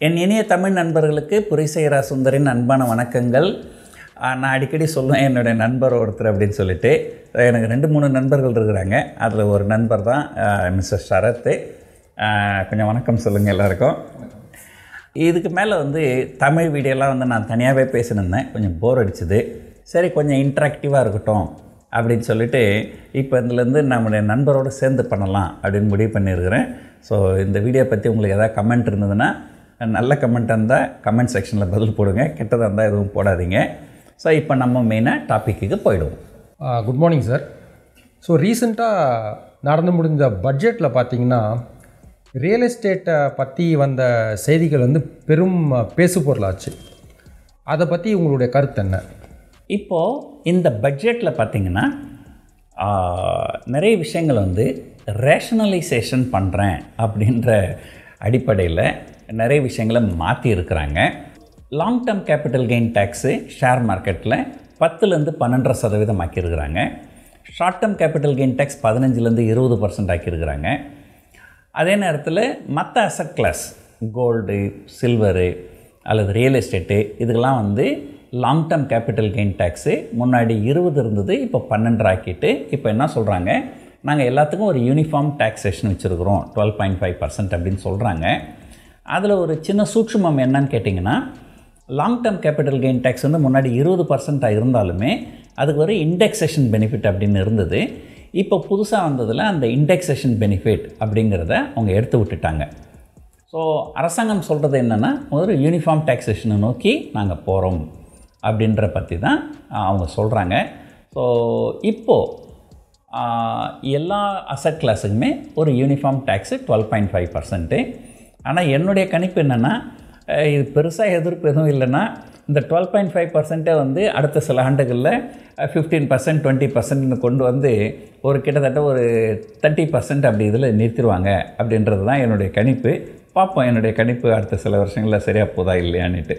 என் இனிய தமிழ் நண்பர்களுக்கு புரிசையரா சுந்தரின் அன்பான வணக்கங்கள். நான் அடிக்கடி சொல்லுவேன் என்னுடைய நண்பர் ஒருத்தர் அப்படின்னு சொல்லிட்டு. எனக்கு 2-3 நண்பர்கள் இருக்கிறாங்க. அதில் ஒரு நண்பர் தான் மிஸ்டர் ஷரத்து. கொஞ்சம் வணக்கம் சொல்லுங்கள் எல்லாருக்கும். இதுக்கு மேலே தமிழ் வீடியோலாம் நான் தனியாகவே பேசினிருந்தேன். கொஞ்சம் போர் அடிச்சுது. சரி, கொஞ்சம் இன்ட்ராக்டிவாக இருக்கட்டும் அப்படின்னு சொல்லிட்டு இப்போ இதுலேருந்து நம்முடைய நண்பரோடு சேர்ந்து பண்ணலாம் அப்படின்னு முடிவு பண்ணியிருக்கிறேன். ஸோ இந்த வீடியோ பற்றி உங்களுக்கு எதாவது கமெண்ட் இருந்ததுன்னா, நல்ல கமெண்ட் இருந்தால் கமெண்ட் செக்ஷனில் பதில் போடுங்க, கெட்டதாக இருந்தால் எதுவும் போடாதீங்க. ஸோ இப்போ நம்ம மெயினாக டாப்பிக்கு போயிடுவோம். Good morning sir. ஸோ ரீசெண்டாக நடந்து முடிந்த பட்ஜெட்டில் பார்த்திங்கன்னா ரியல் எஸ்டேட்டை பற்றி வந்த செய்திகள் பெரும் பேசு பொருளாச்சு. அதை பற்றி உங்களுடைய கருத்து என்ன? இப்போது இந்த பட்ஜெட்டில் பார்த்திங்கன்னா நிறைய விஷயங்கள் ரேஷனலைசேஷன் பண்ணுறேன் அப்படின்ற அடிப்படையில் நிறைய விஷயங்களை மாற்றி இருக்கிறாங்க. Long term capital gain tax share மார்க்கெட்டில் 10லேருந்து 12% ஆக்கியிருக்கிறாங்க. Short term capital gain tax 15லேருந்து 20% ஆக்கியிருக்கிறாங்க. அதே நேரத்தில் மற்ற அசட் கிளாஸ் கோல்டு, சில்வரு அல்லது ரியல் எஸ்டேட்டு இதுக்கெல்லாம் long term capital gain tax முன்னாடி 20 இருந்தது, இப்போ 12 ஆக்கிட்டு இப்போ என்ன சொல்கிறாங்க, நாங்கள் எல்லாத்துக்கும் ஒரு யூனிஃபார்ம் டேக்ஸேஷன் வச்சுருக்கிறோம் 12.5% அப்படின்னு சொல்கிறாங்க. அதில் ஒரு சின்ன சூட்சுமம் என்னன்னு கேட்டிங்கன்னா, long term capital gain tax முன்னாடி 20% இருந்தாலுமே அதுக்கு ஒரு இண்டெக்ஸேஷன் பெனிஃபிட் அப்படின்னு இருந்தது. இப்போ புதுசாக வந்ததில் அந்த இண்டெக்ஸேஷன் பெனிஃபிட் அப்படிங்கிறத அவங்க எடுத்து விட்டுட்டாங்க. ஸோ அரசாங்கம் சொல்கிறது என்னென்னா, ஒரு யூனிஃபார்ம் டேக்ஸேஷனை நோக்கி நாங்கள் போகிறோம் அப்படின்ற பற்றி தான் அவங்க சொல்கிறாங்க. ஸோ இப்போது எல்லா அசட் கிளாஸுக்குமே ஒரு யூனிஃபார்ம் டேக்ஸு 12.5%. ஆனால் என்னுடைய கணிப்பு என்னென்னா, இது பெருசாக எதிர்ப்பு எதுவும் இல்லைன்னா இந்த 12.5% அடுத்த சில ஆண்டுகளில் 15%, 20% கொண்டு ஒரு கிட்டத்தட்ட ஒரு 30% அப்படி இதில் நிறுத்திடுவாங்க அப்படின்றது தான் என்னுடைய கணிப்பு. பார்ப்போம் என்னுடைய கணிப்பு அடுத்த சில வருஷங்களில் சரியாக போதா இல்லையான்னுட்டு.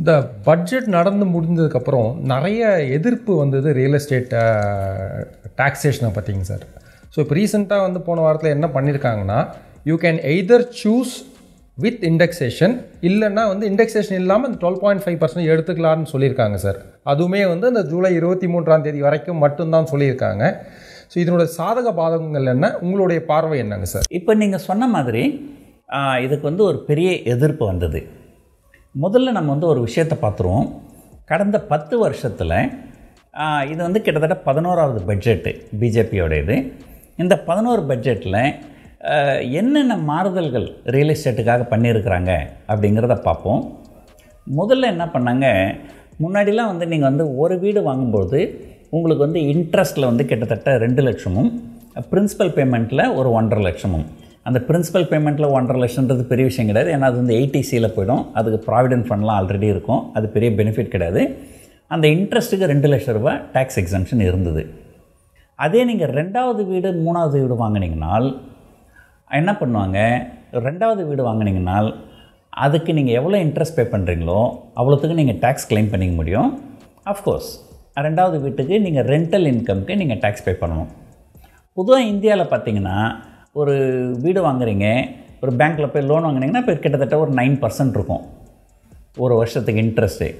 இந்த பட்ஜெட் நடந்து முடிஞ்சதுக்கப்புறம் நிறைய எதிர்ப்பு வந்தது ரியல் எஸ்டேட் டாக்ஸேஷனை பற்றிங்க சார். ஸோ இப்போ ரீசெண்டாக போன வாரத்தில் என்ன பண்ணியிருக்காங்கன்னா, you can either choose with indexation, இல்லைன்னா இண்டெக்ஸேஷன் இல்லாமல் அந்த 12.5% எடுத்துக்கலான்னு சொல்லியிருக்காங்க சார். அதுவுமே அந்த ஜூலை 23 வரைக்கும் மட்டும்தான் சொல்லியிருக்காங்க. ஸோ இதனுடைய சாதக பாதகங்கள் என்ன, உங்களுடைய பார்வை என்னங்க சார்? இப்போ நீங்கள் சொன்ன மாதிரி இதுக்கு ஒரு பெரிய எதிர்ப்பு வந்தது. முதல்ல நம்ம ஒரு விஷயத்தை பார்த்துருவோம். கடந்த 10 வருஷத்தில் இது கிட்டத்தட்ட 11வது பட்ஜெட்டு பிஜேபியோட இது. இந்த 11 பட்ஜெட்டில் என்னென்ன மாறுதல்கள் ரியல் எஸ்டேட்டுக்காக பண்ணியிருக்கிறாங்க அப்படிங்கிறத பார்ப்போம். முதல்ல என்ன பண்ணாங்க, முன்னாடிலாம் நீங்கள் ஒரு வீடு வாங்கும்போது உங்களுக்கு இன்ட்ரெஸ்ட்டில் கிட்டத்தட்ட 2 லட்சமும், பிரின்சிபல் பேமெண்ட்டில் ஒரு 1.5 லட்சமும். அந்த பிரின்சிபல் பேமெண்ட்டில் 1.5 லட்சன்றது பெரிய விஷயம் கிடையாது. ஏன்னா அது 80Cயில் போய்டும். அதுக்கு ப்ராவிடென்ட் ஃபண்ட்லாம் ஆல்ரெடி இருக்கும். அது பெரிய பெனிஃபிட் கிடையாது. அந்த இன்ட்ரெஸ்ட்டுக்கு 2 லட்ச ரூபா டேக்ஸ் எக்ஸம்ஷன் இருந்தது. அதே நீங்கள் 2வது வீடு 3வது வீடு வாங்கினீங்கனால் என்ன பண்ணுவாங்க, 2வது வீடு வாங்கினீங்கனால் அதுக்கு நீங்கள் எவ்வளோ இன்ட்ரெஸ்ட் பே பண்ணுறீங்களோ அவ்வளோத்துக்கு நீங்கள் டேக்ஸ் கிளைம் பண்ணிக்க முடியும். அஃப்கோர்ஸ் 2வது வீட்டுக்கு நீங்கள் ரெண்டல் இன்கம்க்கு நீங்கள் டேக்ஸ் பே பண்ணணும். பொதுவாக இந்தியாவில் பார்த்தீங்கன்னா, ஒரு வீடு வாங்குறீங்க, ஒரு பேங்க்கில் போய் லோன் வாங்கினீங்கன்னா இப்போ கிட்டத்தட்ட ஒரு 9% இருக்கும் ஒரு வருஷத்துக்கு இன்ட்ரெஸ்ட்டு.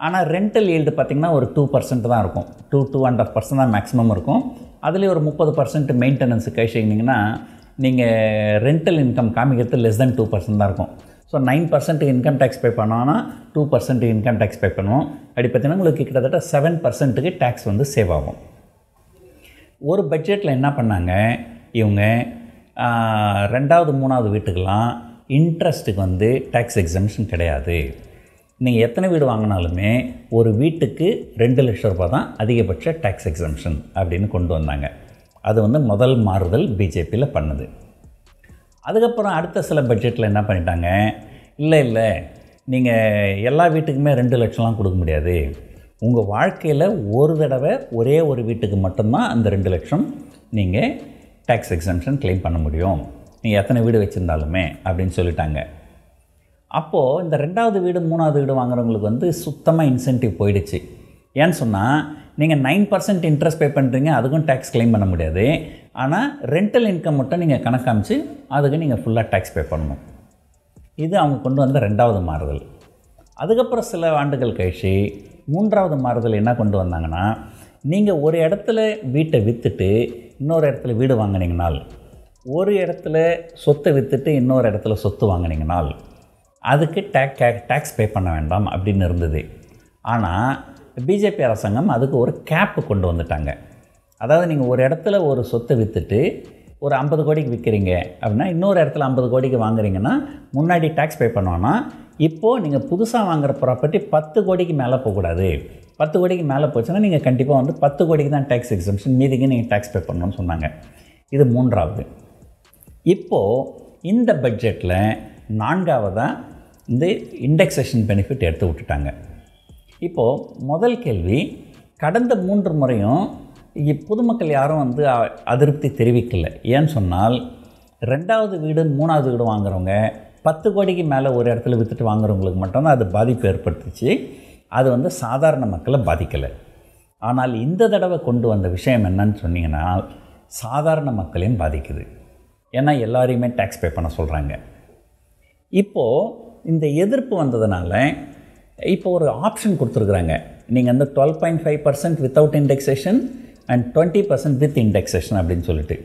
ஆனால் ரெண்டல் ஈல்டு பார்த்திங்கன்னா ஒரு 2% தான் இருக்கும். 2.5% தான் மேக்ஸிமம் இருக்கும். அதுலேயே ஒரு 30% மெயின்டெனன்ஸு கை செய்யிங்கன்னா நீங்கள் ரெண்டல் இன்கம் காமிக்கிறது லெஸ் தென் 2% தான் இருக்கும். ஸோ 9% இன்கம் டேக்ஸ் பே பண்ணோன்னா 2% இன்கம் டேக்ஸ் பே பண்ணுவோம். அப்படி பார்த்திங்கன்னா உங்களுக்கு கிட்டத்தட்ட 7%க்கு டேக்ஸ் சேவ் ஆகும். ஒரு பட்ஜெட்டில் என்ன பண்ணாங்க இவங்க, 2வது 3வது வீட்டுக்கெலாம் இன்ட்ரெஸ்ட்டுக்கு டேக்ஸ் எக்ஸம்ஷன் கிடையாது. நீங்கள் எத்தனை வீடு வாங்கினாலுமே ஒரு வீட்டுக்கு 2 லட்ச ரூபா தான் அதிகபட்ச டேக்ஸ் எக்ஸம்ஷன் அப்படின்னு கொண்டு வந்தாங்க. அது முதல் மாறுதல் பிஜேபியில் பண்ணுது. அதுக்கப்புறம் அடுத்த சில பட்ஜெட்டில் என்ன பண்ணிட்டாங்க, இல்லை நீங்கள் எல்லா வீட்டுக்குமே 2 லட்சம்லாம் கொடுக்க முடியாது. உங்கள் வாழ்க்கையில் ஒரு தடவை ஒரே ஒரு வீட்டுக்கு மட்டும்தான் அந்த 2 லட்சம் நீங்கள் டேக்ஸ் எக்ஸம்ஷன் கிளைம் பண்ண முடியும், நீங்கள் எத்தனை வீடு வச்சுருந்தாலுமே அப்படின்னு சொல்லிட்டாங்க. அப்போது இந்த 2வது வீடு 3வது வீடு வாங்குறவங்களுக்கு சுத்தமாக இன்சென்டிவ் போயிடுச்சு. ஏன்னு சொன்னால், நீங்கள் 9% இன்ட்ரெஸ்ட் பே பண்ணுறீங்க, அதுக்கும் டேக்ஸ் கிளைம் பண்ண முடியாது. ஆனால் ரெண்டல் இன்கம் மட்டும் நீங்கள் கணக்காமிச்சு அதுக்கு நீங்கள் ஃபுல்லாக டேக்ஸ் பே பண்ணணும். இது அவங்க கொண்டு வந்த 2வது மாறுதல். அதுக்கப்புறம் சில ஆண்டுகள் கழிச்சு 3வது மாறுதல் என்ன கொண்டு வந்தாங்கன்னா, நீங்கள் ஒரு இடத்துல வீட்டை விற்றுட்டு இன்னொரு இடத்துல வீடு வாங்கினீங்கனால், ஒரு இடத்துல சொத்தை விற்றுட்டு இன்னொரு இடத்துல சொத்து வாங்கினீங்கனால் அதுக்கு டேக்ஸ் பே பண்ண வேண்டாம் அப்படின்னு இருந்தது. ஆனால் பிஜேபி அரசாங்கம் அதுக்கு ஒரு கேப்பு கொண்டு வந்துட்டாங்க. அதாவது நீங்கள் ஒரு இடத்துல ஒரு சொத்தை விற்றுட்டு ஒரு 50 கோடிக்கு விற்கிறீங்க அப்படின்னா, இன்னொரு இடத்துல 50 கோடிக்கு வாங்குறீங்கன்னா முன்னாடி டேக்ஸ் பே பண்ணுவோன்னா, இப்போது நீங்கள் புதுசாக வாங்குகிற ப்ராப்பர்ட்டி 10 கோடிக்கு மேலே போகக்கூடாது. 10 கோடிக்கு மேலே போச்சுன்னா நீங்கள் கண்டிப்பாக வந்து 10 கோடிக்கு தான் டேக்ஸ் எக்ஸம்ஷன், மீதிக்கு நீங்கள் டேக்ஸ் பே பண்ணணும்னு சொன்னாங்க. இது 3வது. இப்போது இந்த பட்ஜெட்டில் 4வதாக இந்த இண்டெக்ஸேஷன் பெனிஃபிட் எடுத்து விட்டுட்டாங்க. இப்போது முதல் கேள்வி, கடந்த 3 முறையும் பொதுமக்கள் யாரும் வந்து அதிருப்தி தெரிவிக்கலை. ஏன்னு சொன்னால் 2வது வீடு 3வது வீடு வாங்குறவங்க 10 கோடிக்கு மேலே ஒரு இடத்துல விற்றுட்டு வாங்குறவங்களுக்கு மட்டும்தான் அது பாதிப்பு ஏற்படுத்துச்சு. அது வந்து சாதாரண மக்களை பாதிக்கலை. ஆனால் இந்த தடவை கொண்டு வந்த விஷயம் என்னன்னு சொன்னீங்கன்னா, சாதாரண மக்களையும் பாதிக்குது. ஏன்னா எல்லாரையுமே டேக்ஸ் பே பண்ண சொல்கிறாங்க. இப்போது இந்த எதிர்ப்பு வந்ததுனால இப்போ ஒரு ஆப்ஷன் கொடுத்துருக்குறாங்க. நீங்கள் வந்து 12.5% without indexation and 20% with indexation அப்படின்னு சொல்லிட்டு.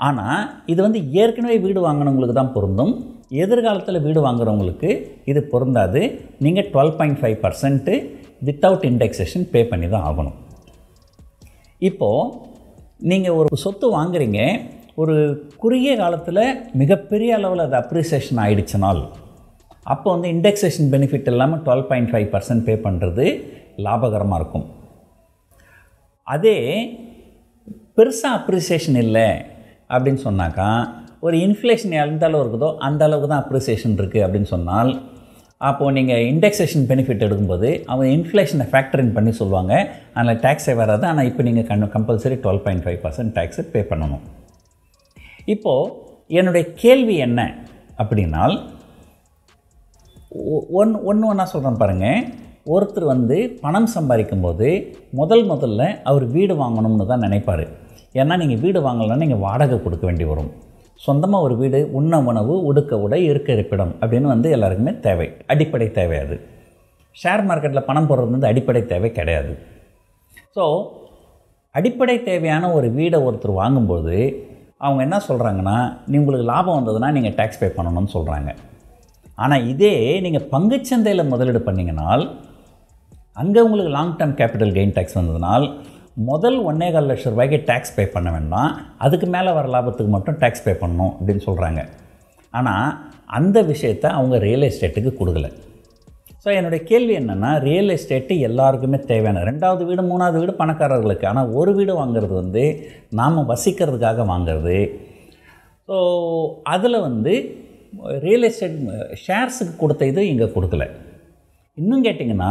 ஆனால் இது வந்து ஏற்கனவே வீடு வாங்கினவங்களுக்கு தான் பொருந்தும். எதிர்காலத்தில் வீடு வாங்குறவங்களுக்கு இது பொருந்தாது. நீங்கள் 12.5% வித்தவுட் இண்டெக்ஸேஷன் பே பண்ணி தான் ஆகணும். இப்போது நீங்கள் ஒரு சொத்து வாங்குறீங்க, ஒரு குறுகிய காலத்தில் மிகப்பெரிய அளவில் அது அப்ரிசியேஷன் ஆகிடுச்சினால், அப்போ வந்து இண்டெக்ஸேஷன் பெனிஃபிட் இல்லாமல் 12.5% பே பண்ணுறது லாபகரமாக இருக்கும். அதே பெருசாக அப்ரிசியேஷன் இல்லை அப்படின்னு சொன்னாக்கா, ஒரு இன்ஃப்ளேஷன் எந்த அளவு இருக்குதோ அந்த அளவுக்கு தான் அப்ரிசியேஷன் இருக்குது அப்படின்னு சொன்னால், அப்போது நீங்கள் இண்டெக்ஸேஷன் பெனிஃபிட் எடுக்கும்போது அவங்க இன்ஃப்ளேஷனை ஃபேக்டரின் பண்ணி சொல்லுவாங்க, அதில் டேக்ஸே வராது. ஆனால் இப்போ நீங்கள் கம்பல்சரி 12.5% டேக்ஸை பே பண்ணணும். இப்போது என்னுடைய கேள்வி என்ன அப்படின்னால், ஒன்றா சொல்கிறேன் பாருங்கள். ஒருத்தர் வந்து பணம் சம்பாதிக்கும் போது முதல்ல அவர் வீடு வாங்கணும்னு தான் நினைப்பார். ஏன்னா நீங்கள் வீடு வாங்கலைன்னா நீங்கள் வாடகை கொடுக்க வேண்டி வரும். சொந்தமாக ஒரு வீடு, உண்ண உணவு, உடுக்க உடை, இருக்க இருப்பிடம் அப்படின்னு வந்து எல்லாருக்குமே தேவை, அடிப்படை தேவை. அது ஷேர் மார்க்கெட்டில் பணம் போடுறது வந்து அடிப்படை தேவை கிடையாது. ஸோ அடிப்படை தேவையான ஒரு வீடை ஒருத்தர் வாங்கும்போது அவங்க என்ன சொல்கிறாங்கன்னா, உங்களுக்கு லாபம் வந்ததுன்னா நீங்கள் டேக்ஸ் பே பண்ணணும்னு சொல்கிறாங்க. ஆனால் இதே நீங்கள் பங்குச்சந்தையில் முதலீடு பண்ணிங்கனால், அங்கே உங்களுக்கு long term capital gain tax வந்ததுனால் முதல் 1.25 லட்சம் ரூபாய்க்கு டேக்ஸ் பே பண்ண வேண்டாம், அதுக்கு மேலே வர லாபத்துக்கு மட்டும் டேக்ஸ் பே பண்ணணும் அப்படின்னு சொல்கிறாங்க. ஆனால் அந்த விஷயத்தை அவங்க ரியல் எஸ்டேட்டுக்கு கொடுக்கல. ஸோ என்னுடைய கேள்வி என்னென்னா, ரியல் எஸ்டேட்டு எல்லாருக்குமே தேவையான 2வது வீடு 3வது வீடு பணக்காரர்களுக்கு. ஆனால் ஒரு வீடு வாங்கிறது வந்து நாம் வசிக்கிறதுக்காக வாங்கிறது. ஸோ அதில் வந்து ரியல் எஸ்டேட் ஷேர்ஸுக்கு கொடுத்த இது இங்கே கொடுக்கல. இன்னும் கேட்டிங்கன்னா,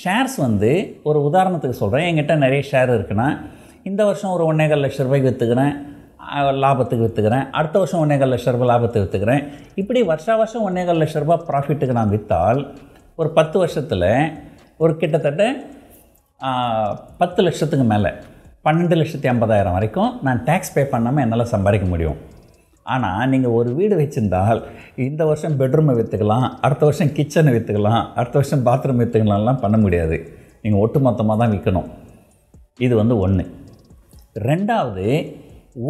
ஷேர்ஸ் வந்து ஒரு உதாரணத்துக்கு சொல்கிறேன். என்கிட்ட நிறைய ஷேர் இருக்குன்னா, இந்த வருஷம் ஒரு 1.25 லட்சம் ரூபாய்க்கு விற்றுக்கிறேன், லாபத்துக்கு விற்றுக்கிறேன். அடுத்த வருஷம் 1.25 லட்சம் ரூபாய் லாபத்துக்கு விற்றுக்கிறேன். இப்படி வருஷம் 1.25 லட்சம் ரூபாய் ப்ராஃபிட்டுக்கு நான் விற்றால் ஒரு 10 வருஷத்தில் ஒரு கிட்டத்தட்ட 10 லட்சத்துக்கு மேலே 12,50,000 வரைக்கும் நான் டேக்ஸ் பே பண்ணாமல் என்னால் சம்பாதிக்க முடியும். ஆனால் நீங்கள் ஒரு வீடு வச்சுருந்தால் இந்த வருஷம் பெட்ரூமை விற்றுக்கலாம், அடுத்த வருஷம் கிச்சனை விற்றுக்கலாம், அடுத்த வருஷம் பாத்ரூம் விற்றுக்கலாம்லாம் பண்ண முடியாது. நீங்கள் ஒட்டு மொத்தமாக தான் விற்கணும். இது வந்து 1. 2வது,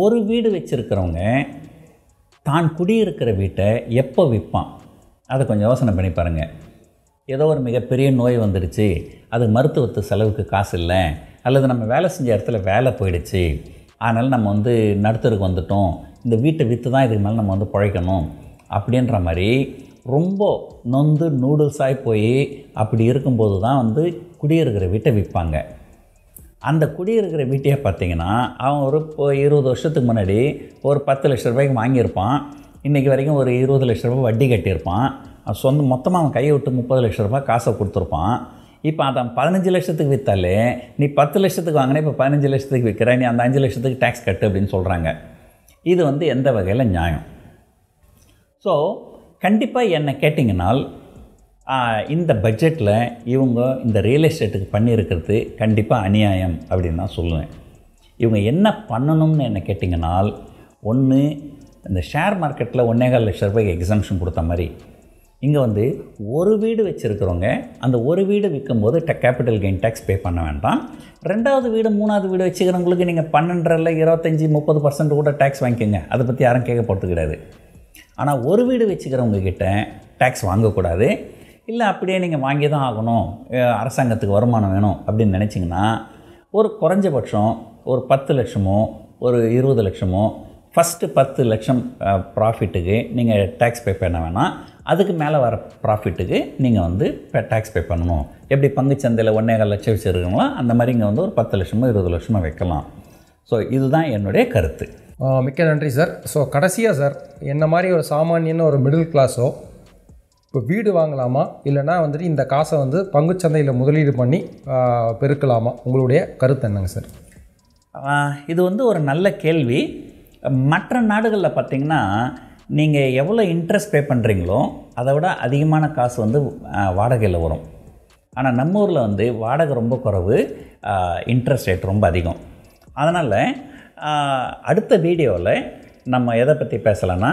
ஒரு வீடு வச்சுருக்கிறவங்க தான் குடியிருக்கிற வீட்டை எப்போ விற்பான் அதை கொஞ்சம் யோசனை பண்ணி பாருங்கள். ஏதோ ஒரு மிகப்பெரிய நோய் வந்துடுச்சு, அது மருத்துவத்து செலவுக்கு காசு இல்லை, அல்லது நம்ம வேலை செஞ்ச இடத்துல வேலை போயிடுச்சு, அதனால் நம்ம வந்து நடுத்தருக்கு வந்துட்டோம், இந்த வீட்டை விற்று தான் இதுக்கு மேலே நம்ம வந்து பிழைக்கணும் அப்படின்ற மாதிரி ரொம்ப நொந்து நூடுல்ஸாகி போய் அப்படி இருக்கும்போது தான் வந்து குடியிருக்கிற வீட்டை விற்பாங்க. அந்த குடியிருக்கிற வீட்டையே பார்த்திங்கன்னா, அவன் ஒரு 20 வருஷத்துக்கு முன்னாடி ஒரு 10 லட்ச ரூபாய்க்கு வாங்கியிருப்பான். இன்றைக்கி வரைக்கும் ஒரு 20 லட்ச ரூபாய் வட்டி கட்டியிருப்பான். மொத்தமாக அவன் கையை விட்டு 30 லட்ச ரூபாய் காசை கொடுத்துருப்பான். இப்போ அதை 15 லட்சத்துக்கு விற்றாலே, நீ 10 லட்சத்துக்கு வாங்கினே இப்போ 15 லட்சத்துக்கு விற்கிற, நீ அந்த 5 லட்சத்துக்கு டேக்ஸ் கட்டு அப்படின்னு சொல்கிறாங்க. இது வந்து எந்த வகையில் நியாயம்? ஸோ கண்டிப்பாக என்ன கேட்டிங்கனால், இந்த பட்ஜெட்டில் இவங்க இந்த ரியல் எஸ்டேட்டுக்கு பண்ணியிருக்கிறது கண்டிப்பாக அநியாயம் அப்படின்னு தான் சொல்லுவேன். இவங்க என்ன பண்ணணும்னு என்ன கேட்டிங்கனால், ஒன்று இந்த ஷேர் மார்க்கெட்டில் 1.25 லட்ச ரூபாய்க்கு எக்ஸம்ஷன் கொடுத்த மாதிரி இங்கே வந்து ஒரு வீடு வச்சுருக்கிறவங்க அந்த ஒரு வீடு விற்கும்போது கேபிட்டல் கெயின் டேக்ஸ் பே பண்ண வேண்டாம். 2வது வீடு 3வது வீடு வச்சுக்கிறவங்களுக்கு நீங்கள் 12 25-30% கூட டேக்ஸ் வாங்கிக்கோங்க, அதை பற்றி யாரும் கேட்க போகிறது கிடையாது. ஆனால் ஒரு வீடு வச்சுக்கிறவங்க கிட்ட டேக்ஸ் வாங்கக்கூடாது. இல்லை அப்படியே நீங்கள் வாங்கி தான் ஆகணும், அரசாங்கத்துக்கு வருமானம் வேணும் அப்படின்னு நினச்சிங்கன்னா ஒரு குறைஞ்சபட்சம் ஒரு 10 லட்சமோ ஒரு 20 லட்சமோ ஃபஸ்ட்டு 10 லட்சம் ப்ராஃபிட்டுக்கு நீங்கள் டேக்ஸ் பே பண்ண வேணாம். அதுக்கு மேலே வர ப்ராஃபிட்டுக்கு நீங்கள் வந்து டேக்ஸ் பே பண்ணணும். எப்படி பங்குச்சந்தையில் 1.25 லட்சம் வச்சுருக்கீங்களோ அந்த மாதிரி இங்கே வந்து ஒரு 10 லட்சமோ 20 லட்சமோ வைக்கலாம். ஸோ இதுதான் என்னுடைய கருத்து. மிக்க நன்றி சார். ஸோ கடைசியாக சார், என்ன மாதிரி ஒரு சாமானியன்னு ஒரு மிடில் கிளாஸோ இப்போ வீடு வாங்கலாமா இல்லைனா வந்துட்டு இந்த காசை வந்து பங்குச்சந்தையில் முதலீடு பண்ணி பெருக்கலாமா? உங்களுடைய கருத்து என்னங்க சார்? இது வந்து ஒரு நல்ல கேள்வி. மற்ற நாடுகளில் பார்த்திங்கன்னா நீங்கள் எவ்வளோ இன்ட்ரெஸ்ட் பே பண்ணுறீங்களோ அதை விட அதிகமான காசு வந்து வாடகையில் வரும். ஆனால் நம்ம ஊரில் வந்து வாடகை ரொம்ப குறைவு, இன்ட்ரெஸ்ட் ரேட் ரொம்ப அதிகம். அதனால் அடுத்த வீடியோவில் நம்ம எதை பற்றி பேசலான்னா,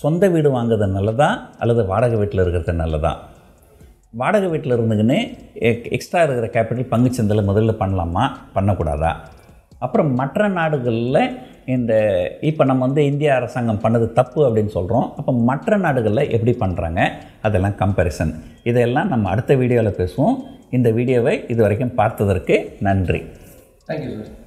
சொந்த வீடு வாங்குறது நல்லதா அல்லது வாடகை வீட்டில் இருக்கிறது நல்லதா, வாடகை வீட்டில் இருந்துக்கின்னு எக்ஸ்ட்ரா இருக்கிற கேபிட்டல் பங்குச்சந்தையில் முதல்ல பண்ணலாமா பண்ணக்கூடாதா, அப்புறம் மற்ற நாடுகளில் இந்த இப்போ நம்ம வந்து இந்திய அரசாங்கம் பண்ணது தப்பு அப்படின்னு சொல்கிறோம், அப்போ மற்ற நாடுகளில் எப்படி பண்ணுறாங்க அதெல்லாம் கம்பேரிசன், இதெல்லாம் நம்ம அடுத்த வீடியோவில் பேசுவோம். இந்த வீடியோவை இது வரைக்கும் பார்த்ததற்கு நன்றி. Thank you sir.